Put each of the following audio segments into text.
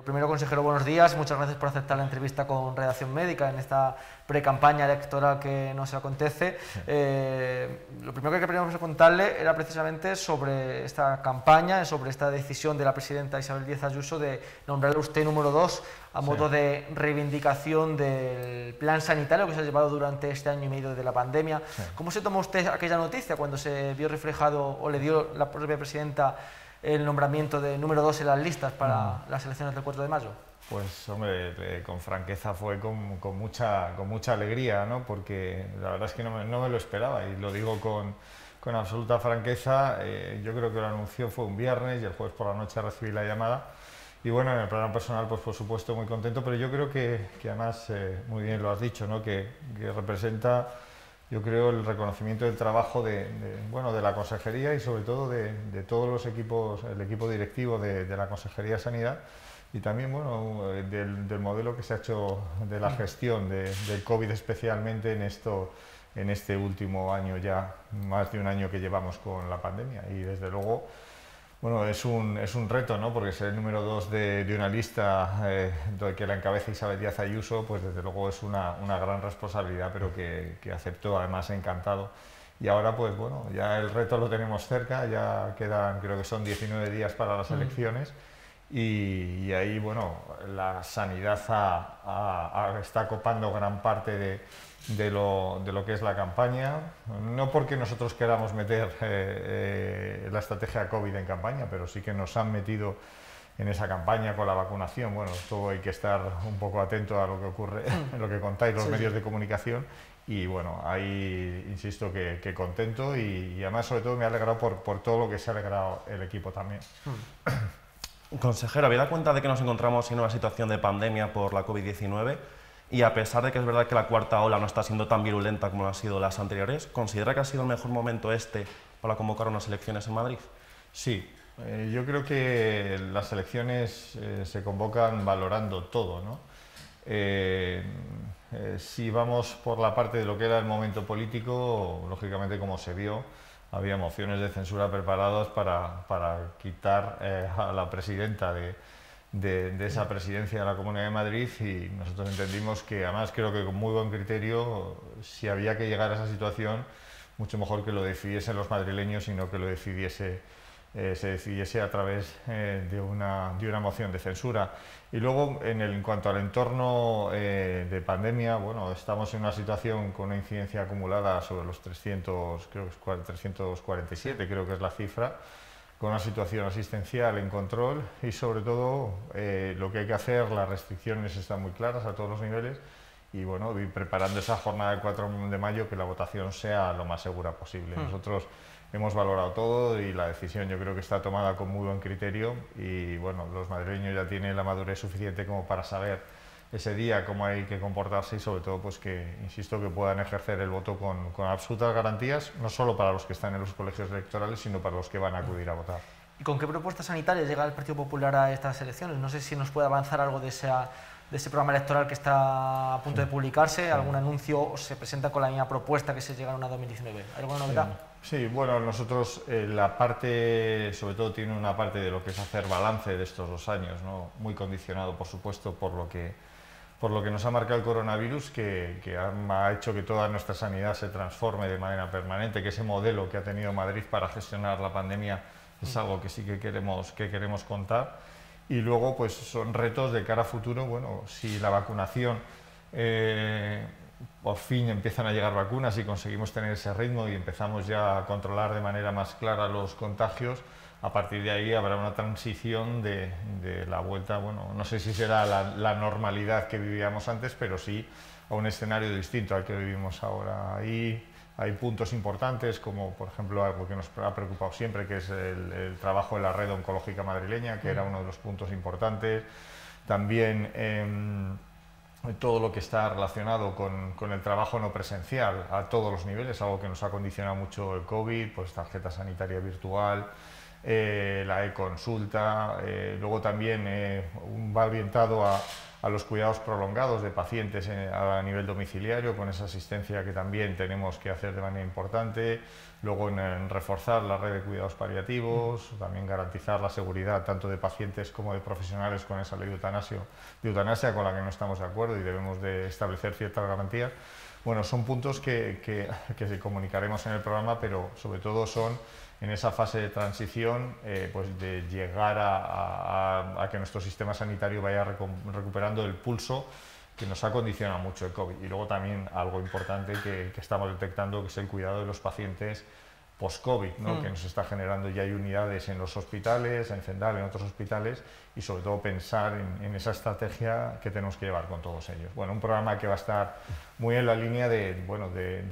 Primero, consejero, buenos días. Muchas gracias por aceptar la entrevista con Redacción Médica en esta pre-campaña electoral que nos acontece. Lo primero que queríamos preguntarle era precisamente sobre esta campaña, sobre esta decisión de la presidenta Isabel Díaz Ayuso de nombrarle usted número 2 a modo de reivindicación del plan sanitario que se ha llevado durante este año y medio de la pandemia. ¿Cómo se tomó usted aquella noticia cuando se vio reflejado o le dio la propia presidenta el nombramiento de número 2 en las listas para las elecciones del 4 de mayo? Pues hombre, con franqueza fue con mucha alegría, ¿no? Porque la verdad es que no me lo esperaba, y lo digo con absoluta franqueza. Yo creo que lo anunció fue un viernes y el jueves por la noche recibí la llamada. Y bueno, en el plano personal, pues por supuesto muy contento, pero yo creo que además, muy bien lo has dicho, ¿no? Que representa, yo creo, el reconocimiento del trabajo de la Consejería y sobre todo de todos los equipos, el equipo directivo de la Consejería de Sanidad, y también del modelo que se ha hecho de la gestión del COVID, especialmente en este último año, ya más de un año que llevamos con la pandemia. Y desde luego, bueno, es un reto, ¿no? Porque ser el número 2 de una lista que la encabeza Isabel Díaz Ayuso, pues desde luego es una gran responsabilidad, pero que aceptó, además encantado. Y ahora, pues bueno, ya el reto lo tenemos cerca, ya quedan, creo que son 19 días para las elecciones, y ahí, bueno, la sanidad está copando gran parte de lo que es la campaña, no porque nosotros queramos meter la estrategia COVID en campaña, pero sí que nos han metido en esa campaña con la vacunación. Bueno, todo hay que estar un poco atento a lo que ocurre, en lo que contáis los medios de comunicación, y bueno, ahí insisto que contento, y además sobre todo me ha alegrado por todo lo que se ha alegrado el equipo también. Consejero, ¿habida cuenta de que nos encontramos en una situación de pandemia por la COVID-19? Y a pesar de que es verdad que la cuarta ola no está siendo tan virulenta como han sido las anteriores, ¿considera que ha sido el mejor momento para convocar unas elecciones en Madrid? Sí, yo creo que las elecciones se convocan valorando todo, ¿no? Si vamos por la parte de lo que era el momento político, lógicamente, como se vio, había mociones de censura preparadas para quitar a la presidenta de esa presidencia de la Comunidad de Madrid, y nosotros entendimos que, además creo que con muy buen criterio, si había que llegar a esa situación, mucho mejor que lo decidiesen los madrileños y no que lo se decidiese a través de una moción de censura. Y luego, en cuanto al entorno de pandemia, bueno, estamos en una situación con una incidencia acumulada sobre los 300, creo que es 347, creo que es la cifra, con una situación asistencial en control, y sobre todo lo que hay que hacer, las restricciones están muy claras a todos los niveles, y bueno, y preparando esa jornada del 4 de mayo, que la votación sea lo más segura posible. Nosotros hemos valorado todo, y la decisión yo creo que está tomada con muy buen criterio, y bueno, los madrileños ya tienen la madurez suficiente como para saber ese día cómo hay que comportarse, y sobre todo, pues que, insisto, que puedan ejercer el voto con absolutas garantías, no solo para los que están en los colegios electorales, sino para los que van a acudir a votar. ¿Y con qué propuestas sanitarias llega el Partido Popular a estas elecciones? No sé si nos puede avanzar algo de ese programa electoral que está a punto de publicarse, algún anuncio, o se presenta con la misma propuesta que se llegaron a 2019. ¿Hay alguna novedad? Sí, bueno, nosotros la parte, sobre todo tiene una parte de lo que es hacer balance de estos 2 años, ¿no? Muy condicionado, por supuesto, por lo que nos ha marcado el coronavirus, que ha hecho que toda nuestra sanidad se transforme de manera permanente, que ese modelo que ha tenido Madrid para gestionar la pandemia es algo que sí que queremos contar. Y luego, pues son retos de cara a futuro. Bueno, si la vacunación, por fin empiezan a llegar vacunas y conseguimos tener ese ritmo y empezamos ya a controlar de manera más clara los contagios, a partir de ahí habrá una transición de la vuelta, bueno, no sé si será la normalidad que vivíamos antes, pero sí a un escenario distinto al que vivimos ahora. Ahí hay puntos importantes, como por ejemplo algo que nos ha preocupado siempre, que es el trabajo de la red oncológica madrileña, que era uno de los puntos importantes. También todo lo que está relacionado con el trabajo no presencial a todos los niveles, algo que nos ha condicionado mucho el COVID, pues tarjeta sanitaria virtual, la e-consulta. Luego también va orientado a los cuidados prolongados de pacientes a nivel domiciliario, con esa asistencia que también tenemos que hacer de manera importante, luego en reforzar la red de cuidados paliativos, también garantizar la seguridad tanto de pacientes como de profesionales con esa ley de eutanasia con la que no estamos de acuerdo y debemos de establecer ciertas garantías. Bueno, son puntos que comunicaremos en el programa, pero sobre todo son en esa fase de transición, pues de llegar a que nuestro sistema sanitario vaya recuperando el pulso que nos ha condicionado mucho el COVID. Y luego también algo importante que estamos detectando, que es el cuidado de los pacientes post-COVID, ¿no? Que nos está generando, ya hay unidades en los hospitales, en Zendal, en otros hospitales, y sobre todo pensar en esa estrategia que tenemos que llevar con todos ellos. Bueno, un programa que va a estar muy en la línea de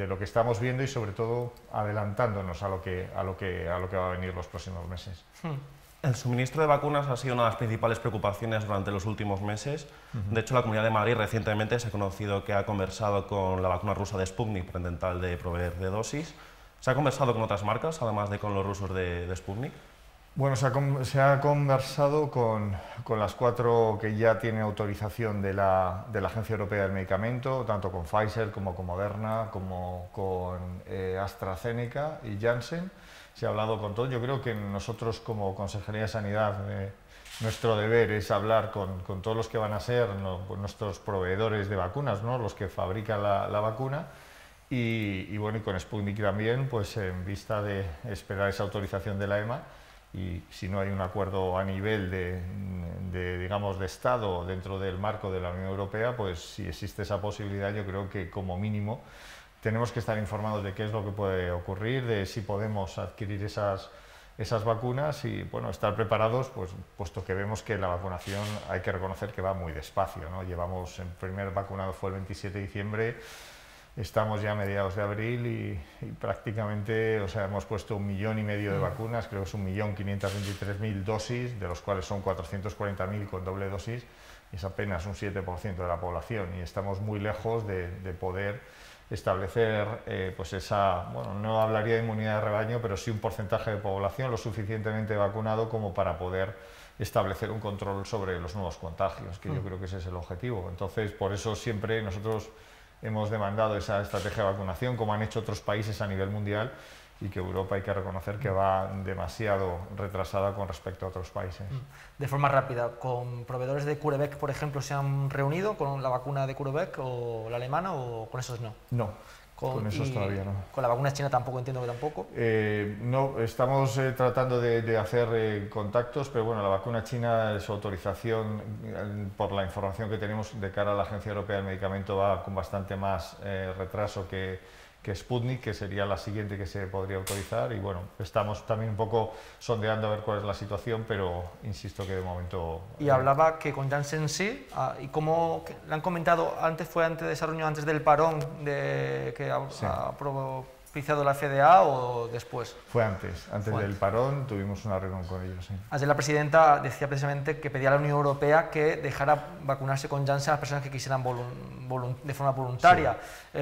lo que estamos viendo y sobre todo adelantándonos a lo que va a venir los próximos meses. El suministro de vacunas ha sido una de las principales preocupaciones durante los últimos meses. De hecho, la Comunidad de Madrid recientemente se ha conocido que ha conversado con la vacuna rusa de Sputnik para intentar proveer de dosis. ¿Se ha conversado con otras marcas, además de con los rusos de Sputnik? Bueno, se ha conversado con las 4 que ya tienen autorización de la Agencia Europea del Medicamento, tanto con Pfizer como con Moderna, como con AstraZeneca y Janssen. Se ha hablado con todos. Yo creo que nosotros como Consejería de Sanidad, nuestro deber es hablar con todos los que van a ser nuestros proveedores de vacunas, ¿no? Los que fabrican la vacuna. Y bueno, y con Sputnik también, pues en vista de esperar esa autorización de la EMA, y si no hay un acuerdo a nivel digamos, de Estado dentro del marco de la Unión Europea, pues si existe esa posibilidad, yo creo que como mínimo tenemos que estar informados de qué es lo que puede ocurrir, de si podemos adquirir esas vacunas y bueno, estar preparados, pues, puesto que vemos que la vacunación hay que reconocer que va muy despacio, ¿no? Llevamos, el primer vacunado fue el 27 de diciembre, estamos ya a mediados de abril y prácticamente, o sea, hemos puesto 1,5 millones de vacunas, creo que es 1.523.000 dosis, de los cuales son 440.000 con doble dosis, y es apenas un 7% de la población, y estamos muy lejos de poder establecer pues bueno, no hablaría de inmunidad de rebaño, pero sí un porcentaje de población lo suficientemente vacunado como para poder establecer un control sobre los nuevos contagios, que yo creo que ese es el objetivo. Entonces, por eso siempre nosotros hemos demandado esa estrategia de vacunación, como han hecho otros países a nivel mundial, y que Europa hay que reconocer que va demasiado retrasada con respecto a otros países. De forma rápida, ¿con proveedores de CureVac, por ejemplo, se han reunido con la vacuna de CureVac o la alemana, o con esos no? No, con esos todavía no. ¿Con la vacuna china tampoco? Entiendo que tampoco. No, estamos tratando de hacer contactos, pero bueno, la vacuna china, su autorización, por la información que tenemos de cara a la Agencia Europea del Medicamento, va con bastante más retraso que Sputnik, que sería la siguiente que se podría autorizar, y bueno, estamos también un poco sondeando a ver cuál es la situación, pero insisto que de momento... Y hablaba que con Janssen sí, y como le han comentado, fue antes de esa reunión, antes del parón que ha propiciado la FDA, o después? Fue antes del parón, tuvimos una reunión con ellos, sí. Ayer la presidenta decía precisamente que pedía a la Unión Europea que dejara vacunarse con Janssen a las personas que quisieran de forma voluntaria. Sí.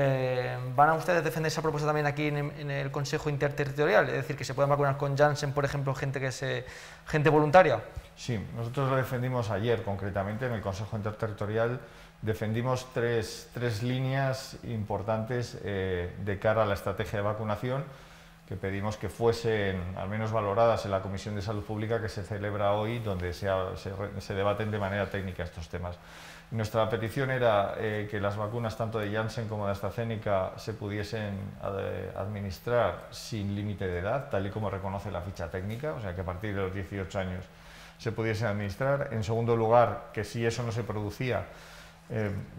¿Van a ustedes defender esa propuesta también aquí en el Consejo Interterritorial? Es decir, que se puedan vacunar con Janssen, por ejemplo, gente voluntaria. Sí, nosotros lo defendimos ayer concretamente en el Consejo Interterritorial. Defendimos tres líneas importantes de cara a la estrategia de vacunación, que pedimos que fuesen al menos valoradas en la Comisión de Salud Pública que se celebra hoy, donde se debaten de manera técnica estos temas. Nuestra petición era que las vacunas tanto de Janssen como de AstraZeneca se pudiesen administrar sin límite de edad, tal y como reconoce la ficha técnica, o sea que a partir de los 18 años se pudiesen administrar. En segundo lugar, que si eso no se producía,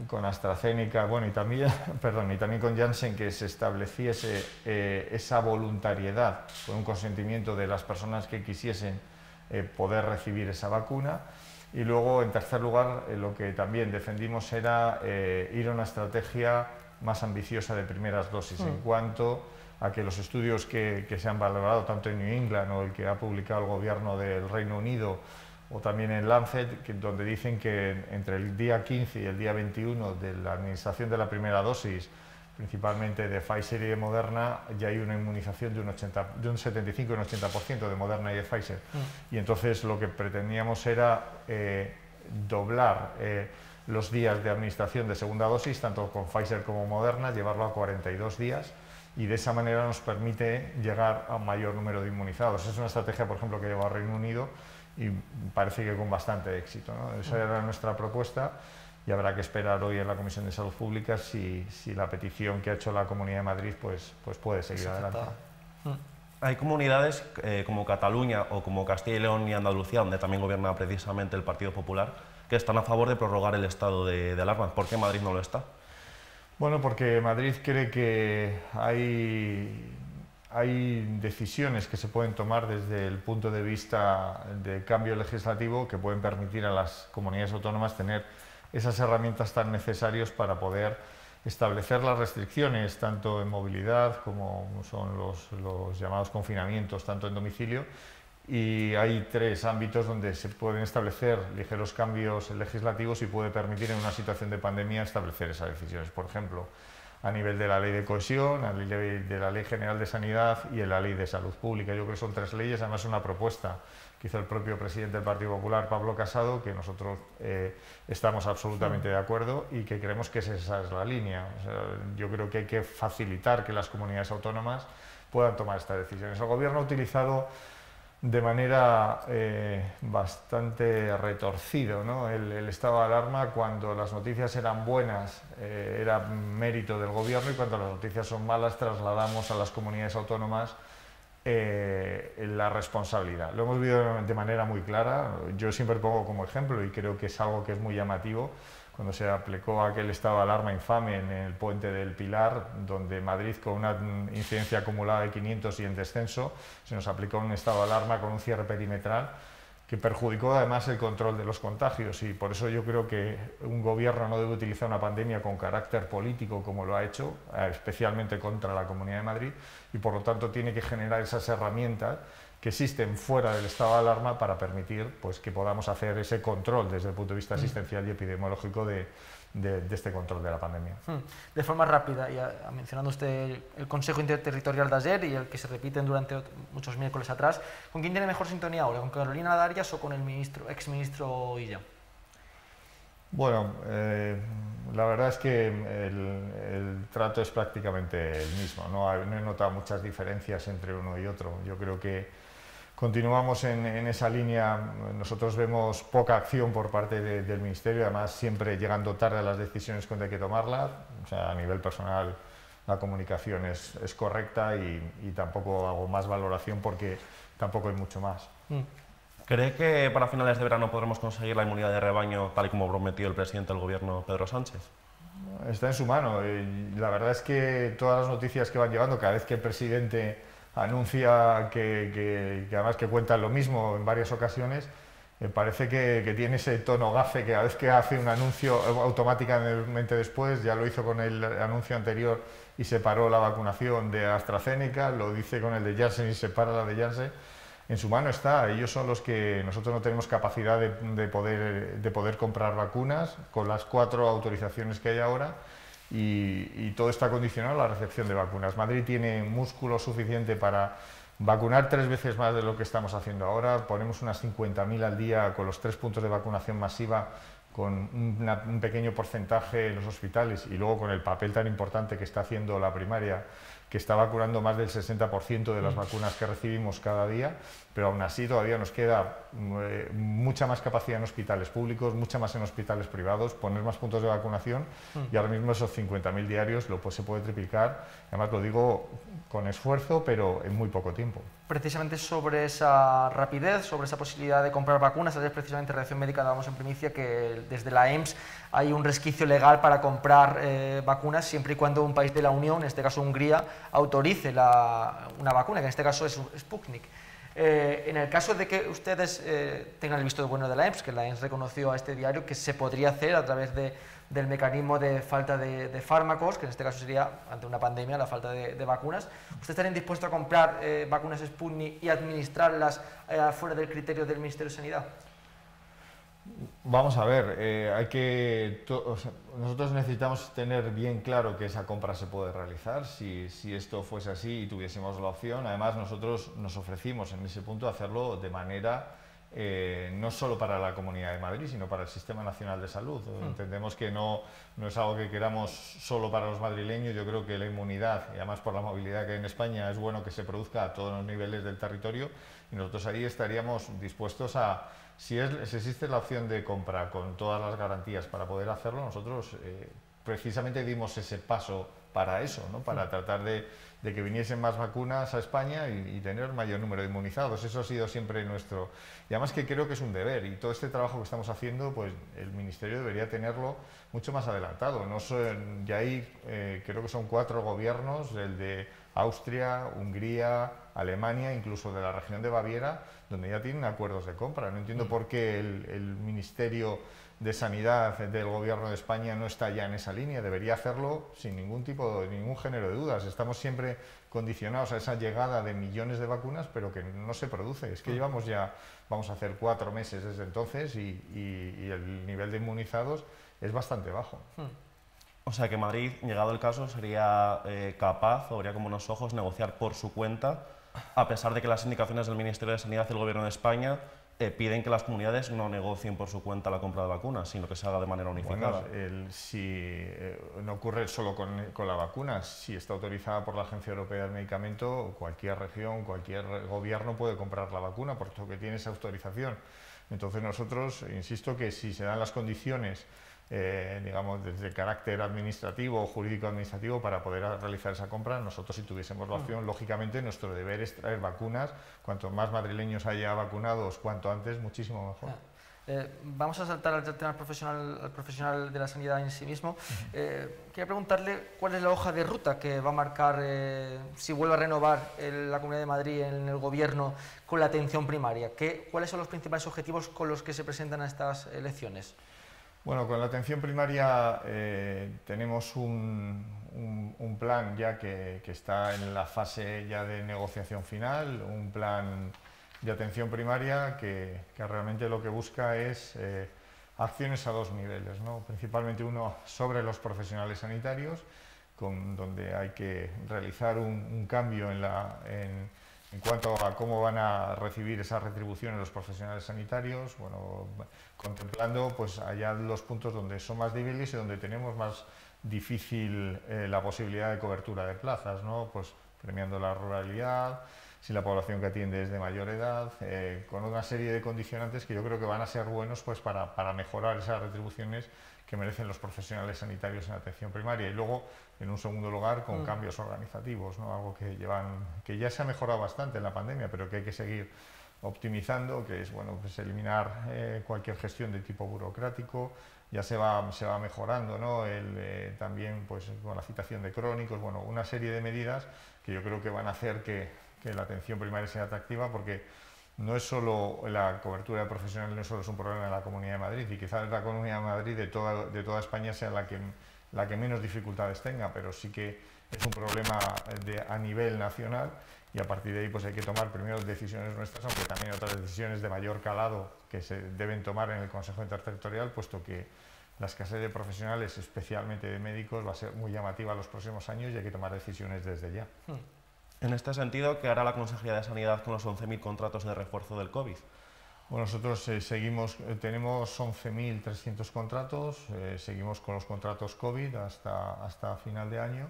con AstraZeneca, bueno, y también con Janssen, que se estableciese esa voluntariedad con un consentimiento de las personas que quisiesen poder recibir esa vacuna. Y luego, en tercer lugar, lo que también defendimos era ir a una estrategia más ambiciosa de primeras dosis, en cuanto a que los estudios que se han valorado tanto en New England o el que ha publicado el gobierno del Reino Unido, o también en Lancet, donde dicen que entre el día 15 y el día 21 de la administración de la primera dosis, principalmente de Pfizer y de Moderna, ya hay una inmunización de un 75 y un 80% de Moderna y de Pfizer. Y entonces lo que pretendíamos era doblar los días de administración de segunda dosis, tanto con Pfizer como Moderna, llevarlo a 42 días, y de esa manera nos permite llegar a un mayor número de inmunizados. Es una estrategia, por ejemplo, que lleva a Reino Unido y parece que con bastante éxito, ¿no? Esa era nuestra propuesta, y habrá que esperar hoy en la Comisión de Salud Pública si la petición que ha hecho la Comunidad de Madrid pues puede seguir adelante. Hay comunidades como Cataluña o como Castilla y León y Andalucía, donde también gobierna precisamente el Partido Popular, que están a favor de prorrogar el estado de alarma. ¿Por qué Madrid no lo está? Bueno, porque Madrid cree que hay decisiones que se pueden tomar desde el punto de vista de cambio legislativo que pueden permitir a las comunidades autónomas tener esas herramientas tan necesarias para poder establecer las restricciones tanto en movilidad como son los llamados confinamientos, tanto en domicilio, y hay 3 ámbitos donde se pueden establecer ligeros cambios legislativos y puede permitir en una situación de pandemia establecer esas decisiones. Por ejemplo, a nivel de la Ley de Cohesión, a nivel de la Ley General de Sanidad y en la Ley de Salud Pública. Yo creo que son 3 leyes, además es una propuesta que hizo el propio presidente del Partido Popular, Pablo Casado, que nosotros estamos absolutamente de acuerdo y que creemos que esa es la línea. O sea, yo creo que hay que facilitar que las comunidades autónomas puedan tomar estas decisiones. El Gobierno ha utilizado de manera bastante retorcido, ¿no?, el estado de alarma. Cuando las noticias eran buenas era mérito del Gobierno, y cuando las noticias son malas trasladamos a las comunidades autónomas la responsabilidad. Lo hemos visto de manera muy clara. Yo siempre pongo como ejemplo, y creo que es algo que es muy llamativo, cuando se aplicó aquel estado de alarma infame en el puente del Pilar, donde Madrid, con una incidencia acumulada de 500 y en descenso, se nos aplicó un estado de alarma con un cierre perimetral que perjudicó además el control de los contagios, y por eso yo creo que un gobierno no debe utilizar una pandemia con carácter político como lo ha hecho, especialmente contra la Comunidad de Madrid, y por lo tanto tiene que generar esas herramientas que existen fuera del estado de alarma para permitir pues, que podamos hacer ese control desde el punto de vista asistencial y epidemiológico de este control de la pandemia. De forma rápida, ya mencionando usted el Consejo Interterritorial de ayer y el que se repiten durante muchos miércoles atrás, ¿con quién tiene mejor sintonía ahora? ¿Con Carolina Darias o con el exministro Illa? Bueno, la verdad es que el trato es prácticamente el mismo, no he notado muchas diferencias entre uno y otro. Yo creo que continuamos en esa línea. Nosotros vemos poca acción por parte del Ministerio, además siempre llegando tarde a las decisiones cuando hay que tomarlas. O sea, a nivel personal la comunicación es correcta, y tampoco hago más valoración porque tampoco hay mucho más. ¿Cree que para finales de verano podremos conseguir la inmunidad de rebaño tal y como prometió el presidente del Gobierno, Pedro Sánchez? Está en su mano. La verdad es que todas las noticias que van llevando, cada vez que el presidente anuncia que además que cuenta lo mismo en varias ocasiones, parece que tiene ese tono gafe, que cada vez que hace un anuncio automáticamente después, ya lo hizo con el anuncio anterior y separó la vacunación de AstraZeneca, lo dice con el de Janssen y separa la de Janssen. En su mano está, ellos son los que nosotros no tenemos capacidad de poder comprar vacunas con las 4 autorizaciones que hay ahora, y todo está condicionado a la recepción de vacunas. Madrid tiene músculo suficiente para vacunar 3 veces más de lo que estamos haciendo ahora. Ponemos unas 50.000 al día con los 3 puntos de vacunación masiva, con un pequeño porcentaje en los hospitales, y luego con el papel tan importante que está haciendo la primaria, que está vacunando más del 60% de las vacunas que recibimos cada día, pero aún así todavía nos queda mucha más capacidad en hospitales públicos, mucha más en hospitales privados, poner más puntos de vacunación, y ahora mismo esos 50.000 diarios se puede triplicar. Además lo digo con esfuerzo, pero en muy poco tiempo. Precisamente sobre esa rapidez, sobre esa posibilidad de comprar vacunas, ayer precisamente Redacción Médica dábamos en primicia que desde la EMS hay un resquicio legal para comprar vacunas siempre y cuando un país de la Unión, en este caso Hungría, autorice una vacuna, que en este caso es Sputnik. En el caso de que ustedes tengan el visto bueno de la EMS, que la EMS reconoció a este diario que se podría hacer a través del mecanismo de falta de fármacos, que en este caso sería, ante una pandemia, la falta de vacunas, ¿ustedes estarían dispuestos a comprar vacunas Sputnik y administrarlas fuera del criterio del Ministerio de Sanidad? Vamos a ver, nosotros necesitamos tener bien claro que esa compra se puede realizar. Si esto fuese así y tuviésemos la opción, además nosotros nos ofrecimos en ese punto a hacerlo de manera no solo para la Comunidad de Madrid, sino para el Sistema Nacional de Salud. Entendemos que no es algo que queramos solo para los madrileños. Yo creo que la inmunidad, y además por la movilidad que hay en España, es bueno que se produzca a todos los niveles del territorio, y nosotros ahí estaríamos dispuestos a, si existe la opción de compra con todas las garantías para poder hacerlo, nosotros precisamente dimos ese paso para eso, ¿no? Para tratar de que viniesen más vacunas a España y tener el mayor número de inmunizados. Eso ha sido siempre nuestro... Y además que creo que es un deber, y todo este trabajo que estamos haciendo, pues el Ministerio debería tenerlo mucho más adelantado. Ya ahí creo que son 4 gobiernos, el de Austria, Hungría, Alemania, incluso de la región de Baviera, donde ya tienen acuerdos de compra. No entiendo por qué el Ministerio de Sanidad del Gobierno de España no está ya en esa línea. Debería hacerlo sin ningún género de dudas. Estamos siempre condicionados a esa llegada de millones de vacunas, pero que no se produce. Es que vamos a hacer 4 meses desde entonces y el nivel de inmunizados es bastante bajo. O sea que Madrid, llegado el caso, sería capaz, o habría como unos ojos, negociar por su cuenta, a pesar de que las indicaciones del Ministerio de Sanidad y del Gobierno de España piden que las comunidades no negocien por su cuenta la compra de vacunas, sino que se haga de manera unificada. Bueno, no ocurre solo con la vacuna. Si está autorizada por la Agencia Europea del Medicamento, cualquier región, cualquier gobierno puede comprar la vacuna, por lo que tiene esa autorización. Entonces nosotros, insisto que si se dan las condiciones, digamos, desde carácter administrativo o jurídico-administrativo para poder realizar esa compra, nosotros, si tuviésemos la opción, lógicamente nuestro deber es traer vacunas. Cuanto más madrileños haya vacunados, cuanto antes, muchísimo mejor. Vamos a saltar al tema profesional de la sanidad en sí mismo. Quería preguntarle cuál es la hoja de ruta que va a marcar, si vuelve a renovar la Comunidad de Madrid en el Gobierno, con la atención primaria. ¿Cuáles son los principales objetivos con los que se presentan a estas elecciones? Bueno, con la atención primaria tenemos un plan ya que está en la fase ya de negociación final, un plan de atención primaria que realmente lo que busca es acciones a 2 niveles, ¿no? Principalmente uno sobre los profesionales sanitarios, donde hay que realizar un cambio en cuanto a cómo van a recibir esas retribuciones los profesionales sanitarios, bueno, contemplando pues allá los puntos donde son más débiles y donde tenemos más difícil la posibilidad de cobertura de plazas, ¿no? Pues premiando la ruralidad, si la población que atiende es de mayor edad, con una serie de condicionantes que yo creo que van a ser buenos pues para mejorar esas retribuciones que merecen los profesionales sanitarios en atención primaria, y luego, en un segundo lugar, con cambios organizativos, ¿no? Algo que ya se ha mejorado bastante en la pandemia, pero que hay que seguir optimizando, que es bueno, pues eliminar cualquier gestión de tipo burocrático. Ya se va mejorando, ¿no? También pues, con la citación de crónicos, bueno, una serie de medidas que yo creo que van a hacer que la atención primaria sea atractiva, porque no es solo la cobertura profesional, no solo es un problema de la Comunidad de Madrid, y quizás la Comunidad de Madrid de toda España sea la que menos dificultades tenga, pero sí que es un problema a nivel nacional, y a partir de ahí pues hay que tomar primero decisiones nuestras, aunque también otras decisiones de mayor calado que se deben tomar en el Consejo Interterritorial, puesto que la escasez de profesionales, especialmente de médicos, va a ser muy llamativa en los próximos años y hay que tomar decisiones desde ya. En este sentido, ¿qué hará la Consejería de Sanidad con los 11.000 contratos de refuerzo del COVID? Bueno, nosotros tenemos 11.300 contratos, seguimos con los contratos COVID hasta final de año,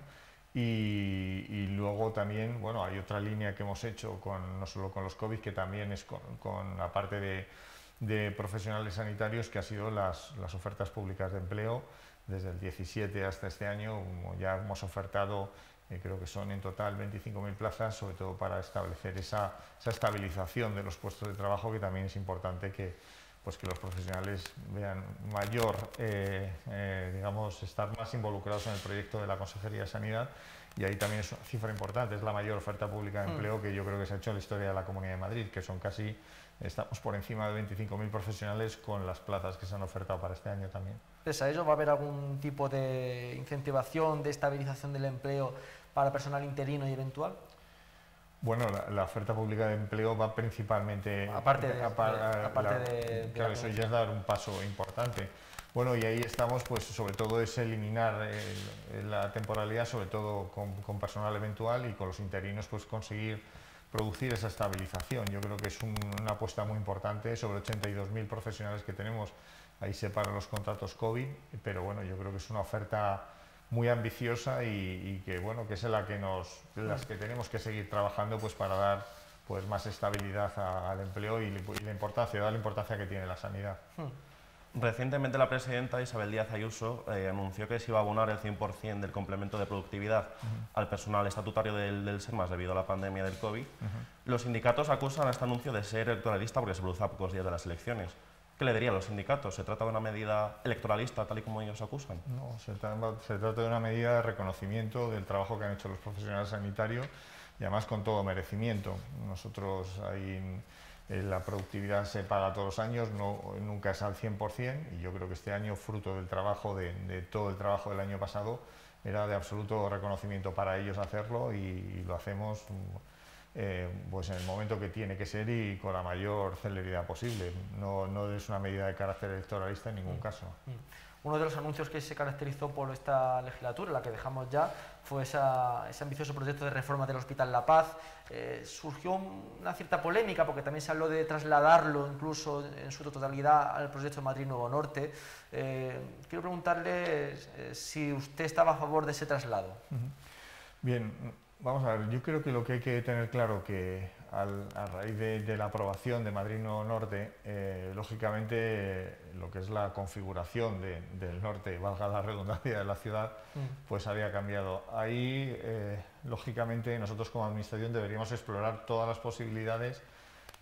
y luego también, bueno, hay otra línea que hemos hecho no solo con los COVID, que también es con la parte de profesionales sanitarios, que ha sido las ofertas públicas de empleo. Desde el 17 hasta este año ya hemos ofertado, creo que son en total 25.000 plazas, sobre todo para establecer esa estabilización de los puestos de trabajo, que también es importante que los profesionales vean mayor, digamos, estar más involucrados en el proyecto de la Consejería de Sanidad, y ahí también es una cifra importante, es la mayor oferta pública de empleo que yo creo que se ha hecho en la historia de la Comunidad de Madrid, que son estamos por encima de 25.000 profesionales con las plazas que se han ofertado para este año también. ¿Pese a ello va a haber algún tipo de incentivación, de estabilización del empleo para personal interino y eventual? Bueno, la oferta pública de empleo va principalmente... Claro, eso ya es dar un paso importante. Bueno, y ahí estamos, pues sobre todo es eliminar la temporalidad, sobre todo con personal eventual, y con los interinos pues conseguir producir esa estabilización. Yo creo que es una apuesta muy importante, sobre 82.000 profesionales que tenemos, ahí se paran los contratos COVID, pero bueno, yo creo que es una oferta muy ambiciosa y que bueno, que es en la que las que tenemos que seguir trabajando pues para dar pues más estabilidad al empleo y la importancia, dar la importancia que tiene la sanidad. Recientemente la presidenta Isabel Díaz Ayuso anunció que se iba a abonar el 100% del complemento de productividad al personal estatutario del SERMAS debido a la pandemia del COVID. Los sindicatos acusan a este anuncio de ser electoralista porque se produce a pocos días de las elecciones. ¿Qué le dirían los sindicatos? ¿Se trata de una medida electoralista tal y como ellos acusan? No, se trata de una medida de reconocimiento del trabajo que han hecho los profesionales sanitarios y además con todo merecimiento. Nosotros ahí la productividad se paga todos los años, nunca es al 100%, y yo creo que este año, fruto del trabajo, de todo el trabajo del año pasado, era de absoluto reconocimiento para ellos hacerlo y lo hacemos pues en el momento que tiene que ser y con la mayor celeridad posible. No es una medida de carácter electoralista en ningún caso. Uno de los anuncios que se caracterizó por esta legislatura, la que dejamos ya, fue ese ambicioso proyecto de reforma del Hospital La Paz. Surgió una cierta polémica porque también se habló de trasladarlo incluso en su totalidad al proyecto de Madrid Nuevo Norte. Quiero preguntarle si usted estaba a favor de ese traslado. Bien, vamos a ver, yo creo que lo que hay que tener claro que a raíz de la aprobación de Madrid Nuevo Norte, lógicamente lo que es la configuración del norte, valga la redundancia, de la ciudad, pues había cambiado. Ahí, lógicamente, nosotros como administración deberíamos explorar todas las posibilidades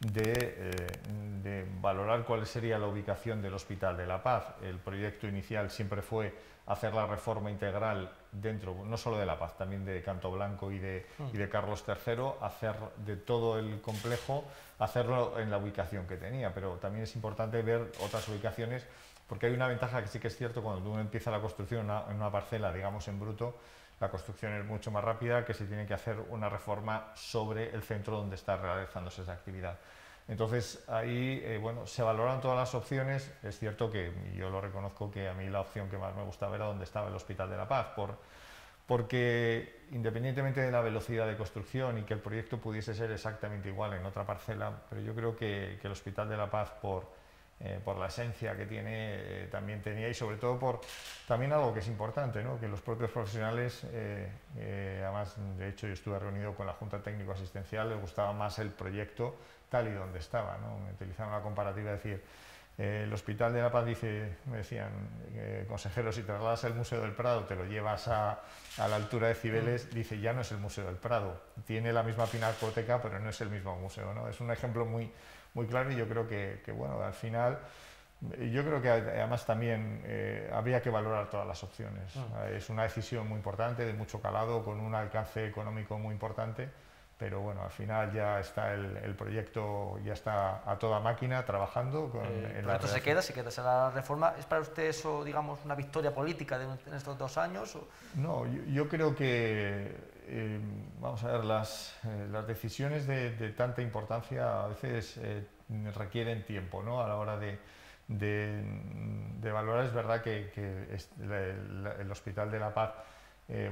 de valorar cuál sería la ubicación del Hospital de La Paz. El proyecto inicial siempre fue hacer la reforma integral dentro, no solo de La Paz, también de Canto Blanco y de Carlos III, hacer de todo el complejo, hacerlo en la ubicación que tenía, pero también es importante ver otras ubicaciones, porque hay una ventaja que sí que es cierto: cuando uno empieza la construcción en una parcela, digamos en bruto, la construcción es mucho más rápida que si tiene que hacer una reforma sobre el centro donde está realizándose esa actividad. Entonces ahí bueno, se valoran todas las opciones. Es cierto que yo lo reconozco que a mí la opción que más me gustaba era donde estaba el Hospital de La Paz, porque independientemente de la velocidad de construcción y que el proyecto pudiese ser exactamente igual en otra parcela, pero yo creo que el Hospital de La Paz por la esencia que tiene, también tenía, y sobre todo por también algo que es importante, ¿no? Que los propios profesionales, además de hecho yo estuve reunido con la Junta Técnico Asistencial, les gustaba más el proyecto tal y donde estaba, ¿no? Me utilizaban una comparativa, es decir, el Hospital de La Paz, me decían, consejero, si trasladas el Museo del Prado, te lo llevas a la altura de Cibeles, dice, ya no es el Museo del Prado, tiene la misma pinacoteca, pero no es el mismo museo, ¿no? Es un ejemplo muy claro, y yo creo que bueno, al final, yo creo que además también habría que valorar todas las opciones. Es una decisión muy importante, de mucho calado, con un alcance económico muy importante, pero bueno, al final ya está el proyecto, ya está a toda máquina trabajando. El proyecto se queda la reforma. ¿Es para usted eso, digamos, una victoria política en estos 2 años? ¿O? No, yo creo que, vamos a ver, las decisiones de tanta importancia a veces requieren tiempo, ¿no? A la hora de valorar. Es verdad que el Hospital de La Paz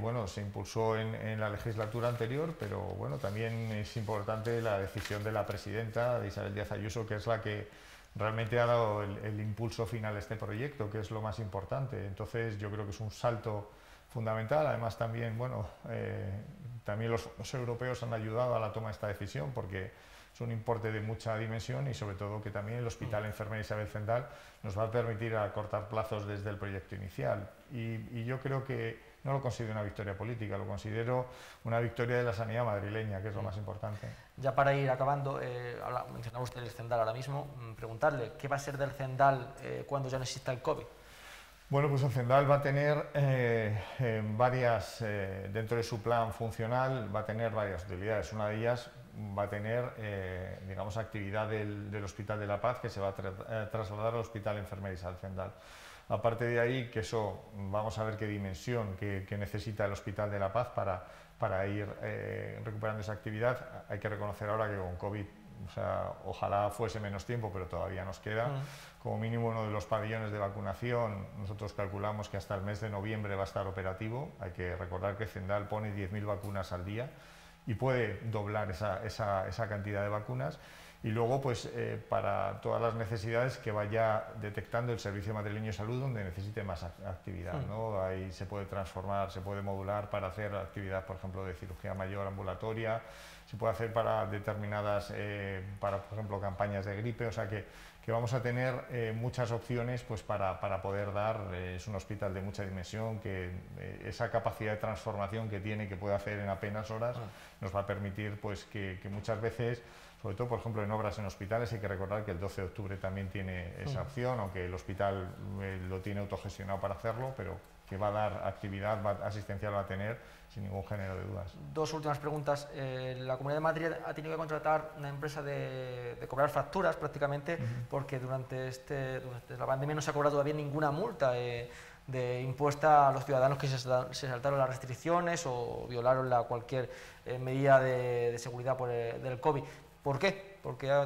bueno, se impulsó en la legislatura anterior, pero bueno, también es importante la decisión de la presidenta, de Isabel Díaz Ayuso, que es la que realmente ha dado el impulso final a este proyecto, que es lo más importante. Entonces yo creo que es un salto fundamental. Además también, bueno, también los europeos han ayudado a la toma de esta decisión, porque es un importe de mucha dimensión, y sobre todo que también el Hospital Enfermera Isabel Zendal nos va a permitir acortar plazos desde el proyecto inicial. Y yo creo que no lo considero una victoria política, lo considero una victoria de la sanidad madrileña, que es lo más importante. Ya para ir acabando, mencionaba usted el Zendal ahora mismo, preguntarle, ¿qué va a ser del Zendal cuando ya no exista el COVID? Bueno, pues el Zendal va a tener varias, dentro de su plan funcional, va a tener varias utilidades. Una de ellas va a tener, digamos, actividad del Hospital de La Paz, que se va a trasladar al Hospital Enfermera Isabel Zendal. Aparte de ahí, que eso, vamos a ver qué dimensión que necesita el Hospital de La Paz para ir recuperando esa actividad. Hay que reconocer ahora que con COVID, o sea, ojalá fuese menos tiempo, pero todavía nos queda. Como mínimo uno de los pabellones de vacunación, nosotros calculamos que hasta el mes de noviembre va a estar operativo. Hay que recordar que Zendal pone 10.000 vacunas al día, y puede doblar esa cantidad de vacunas. Y luego, pues, para todas las necesidades que vaya detectando el Servicio Madrileño de Salud donde necesite más actividad, ¿no? Ahí se puede transformar, se puede modular para hacer actividad, por ejemplo, de cirugía mayor ambulatoria, se puede hacer para determinadas, para, por ejemplo, campañas de gripe, o sea que vamos a tener muchas opciones pues, para poder dar, es un hospital de mucha dimensión, que esa capacidad de transformación que tiene, que puede hacer en apenas horas, nos va a permitir pues, que muchas veces, sobre todo, por ejemplo, en obras en hospitales, hay que recordar que el 12 de octubre también tiene esa opción, aunque el hospital lo tiene autogestionado para hacerlo, pero que va a dar actividad asistencial, va a tener sin ningún género de dudas. Dos últimas preguntas. La Comunidad de Madrid ha tenido que contratar una empresa de cobrar facturas prácticamente porque durante la pandemia no se ha cobrado todavía ninguna multa impuesta a los ciudadanos que se saltaron las restricciones o violaron cualquier medida de seguridad del COVID. ¿Por qué? Porque la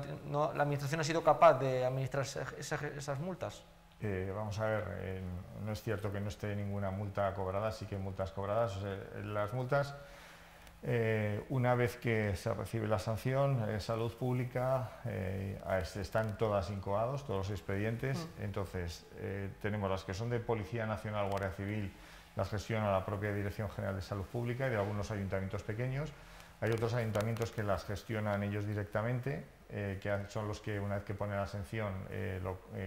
Administración ha sido capaz de administrar esas multas. Vamos a ver, no es cierto que no esté ninguna multa cobrada, sí que hay multas cobradas. O sea, las multas, una vez que se recibe la sanción, Salud Pública, están todas incoados, todos los expedientes. Entonces, tenemos las que son de Policía Nacional, Guardia Civil, las gestiona la propia Dirección General de Salud Pública y de algunos ayuntamientos pequeños. Hay otros ayuntamientos que las gestionan ellos directamente, que son los que una vez que ponen la sanción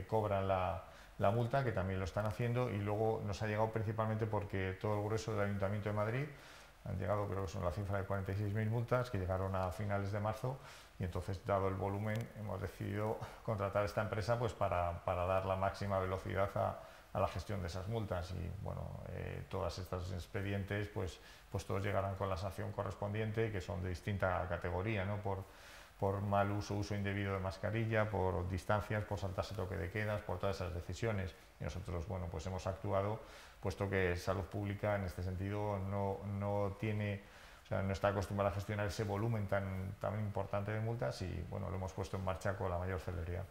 cobran la multa, que también lo están haciendo, y luego nos ha llegado principalmente porque todo el grueso del Ayuntamiento de Madrid han llegado, creo que son la cifra de 46.000 multas que llegaron a finales de marzo, y entonces, dado el volumen, hemos decidido contratar a esta empresa pues para dar la máxima velocidad a la gestión de esas multas. Y bueno, todos estos expedientes pues todos llegarán con la sanción correspondiente, que son de distinta categoría, ¿no? Por mal uso indebido de mascarilla, por distancias, por saltarse toque de quedas, por todas esas decisiones. Y nosotros, bueno, pues hemos actuado, puesto que Salud Pública en este sentido no tiene, o sea, no está acostumbrada a gestionar ese volumen tan importante de multas, y bueno, lo hemos puesto en marcha con la mayor celeridad.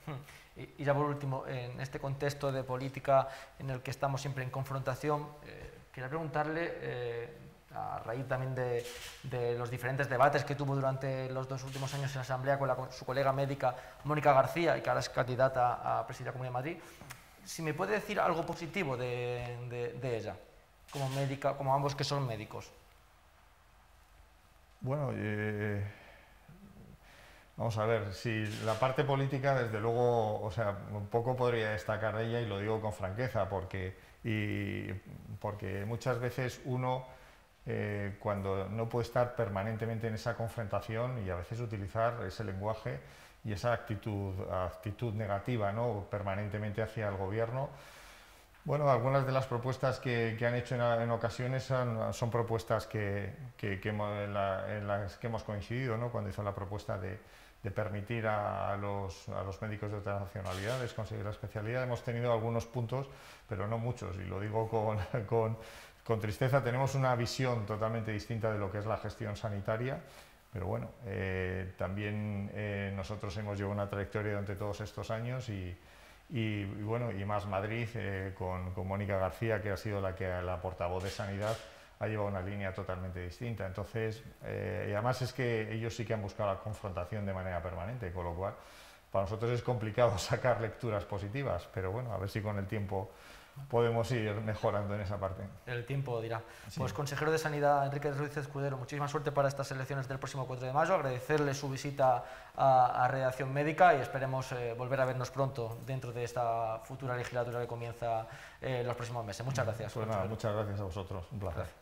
Y ya por último, en este contexto de política en el que estamos siempre en confrontación, quería preguntarle, a raíz también de los diferentes debates que tuvo durante los 2 últimos años en la Asamblea con su colega médica Mónica García, y que ahora es candidata a presidir la Comunidad de Madrid, si me puede decir algo positivo de ella, como médica, como ambos que son médicos. Bueno, vamos a ver, si la parte política, desde luego, o sea, un poco podría destacar de ella, y lo digo con franqueza, porque muchas veces uno, cuando no puede estar permanentemente en esa confrontación y a veces utilizar ese lenguaje y esa actitud negativa, ¿no? Permanentemente hacia el gobierno. Bueno, algunas de las propuestas que han hecho en ocasiones son propuestas en las que hemos coincidido, ¿no? Cuando hizo la propuesta de permitir a los médicos de otras nacionalidades conseguir la especialidad, hemos tenido algunos puntos, pero no muchos, y lo digo con tristeza. Tenemos una visión totalmente distinta de lo que es la gestión sanitaria, pero bueno, también nosotros hemos llevado una trayectoria durante todos estos años, y bueno, y Más Madrid, con Mónica García, que ha sido la portavoz de Sanidad, ha llevado una línea totalmente distinta. Entonces, y además es que ellos sí que han buscado la confrontación de manera permanente, con lo cual para nosotros es complicado sacar lecturas positivas, pero bueno, a ver si con el tiempo podemos ir mejorando en esa parte. El tiempo dirá. Sí. Pues consejero de Sanidad, Enrique Ruiz Escudero, muchísima suerte para estas elecciones del próximo 4 de mayo, agradecerle su visita a Redacción Médica, y esperemos volver a vernos pronto dentro de esta futura legislatura que comienza los próximos meses. Muchas gracias. Pues nada, muchas gracias a vosotros, un placer. Gracias.